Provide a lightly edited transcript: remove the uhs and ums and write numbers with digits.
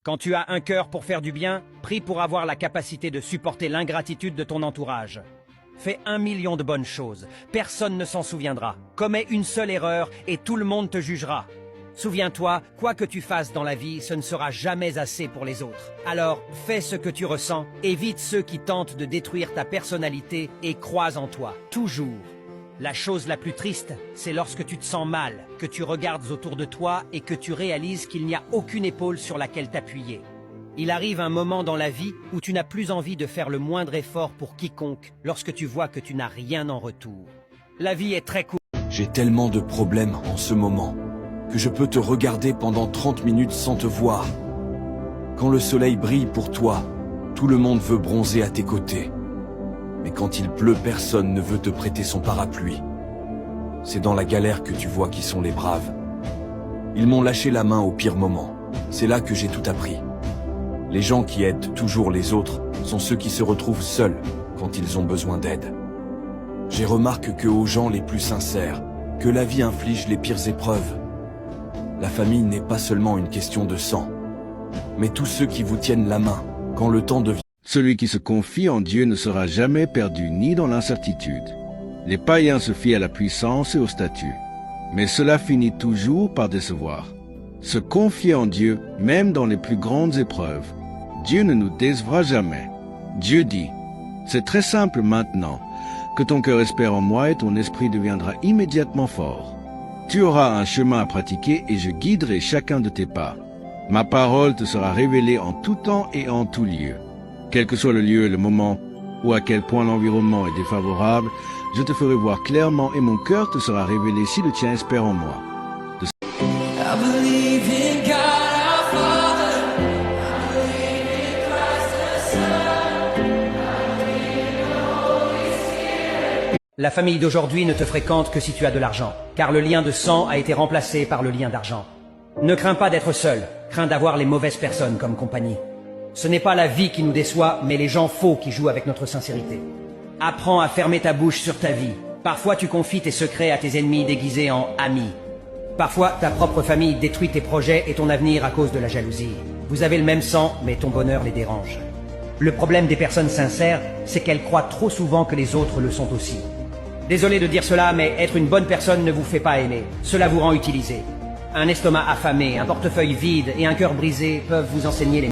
Quand tu as un cœur pour faire du bien, prie pour avoir la capacité de supporter l'ingratitude de ton entourage. Fais 1 million de bonnes choses, personne ne s'en souviendra. Commets une seule erreur et tout le monde te jugera. Souviens-toi, quoi que tu fasses dans la vie, ce ne sera jamais assez pour les autres. Alors, fais ce que tu ressens, évite ceux qui tentent de détruire ta personnalité et crois en toi, toujours. La chose la plus triste, c'est lorsque tu te sens mal, que tu regardes autour de toi et que tu réalises qu'il n'y a aucune épaule sur laquelle t'appuyer. Il arrive un moment dans la vie où tu n'as plus envie de faire le moindre effort pour quiconque lorsque tu vois que tu n'as rien en retour. La vie est très courte. J'ai tellement de problèmes en ce moment que je peux te regarder pendant 30 minutes sans te voir. Quand le soleil brille pour toi, tout le monde veut bronzer à tes côtés. Mais quand il pleut, personne ne veut te prêter son parapluie. C'est dans la galère que tu vois qui sont les braves. Ils m'ont lâché la main au pire moment. C'est là que j'ai tout appris. Les gens qui aident toujours les autres sont ceux qui se retrouvent seuls quand ils ont besoin d'aide. J'ai remarqué que aux gens les plus sincères, que la vie inflige les pires épreuves. La famille n'est pas seulement une question de sang, mais tous ceux qui vous tiennent la main quand le temps devient... Celui qui se confie en Dieu ne sera jamais perdu ni dans l'incertitude. Les païens se fient à la puissance et au statut, mais cela finit toujours par décevoir. Se confier en Dieu, même dans les plus grandes épreuves, Dieu ne nous décevra jamais. Dieu dit, « C'est très simple maintenant, que ton cœur espère en moi et ton esprit deviendra immédiatement fort. Tu auras un chemin à pratiquer et je guiderai chacun de tes pas. Ma parole te sera révélée en tout temps et en tout lieu. Quel que soit le lieu et le moment, ou à quel point l'environnement est défavorable, je te ferai voir clairement et mon cœur te sera révélé si le tien espère en moi. » La famille d'aujourd'hui ne te fréquente que si tu as de l'argent, car le lien de sang a été remplacé par le lien d'argent. Ne crains pas d'être seul, crains d'avoir les mauvaises personnes comme compagnie. Ce n'est pas la vie qui nous déçoit, mais les gens faux qui jouent avec notre sincérité. Apprends à fermer ta bouche sur ta vie. Parfois tu confies tes secrets à tes ennemis déguisés en amis. Parfois ta propre famille détruit tes projets et ton avenir à cause de la jalousie. Vous avez le même sang, mais ton bonheur les dérange. Le problème des personnes sincères, c'est qu'elles croient trop souvent que les autres le sont aussi. Désolé de dire cela, mais être une bonne personne ne vous fait pas aimer. Cela vous rend utilisé. Un estomac affamé, un portefeuille vide et un cœur brisé peuvent vous enseigner les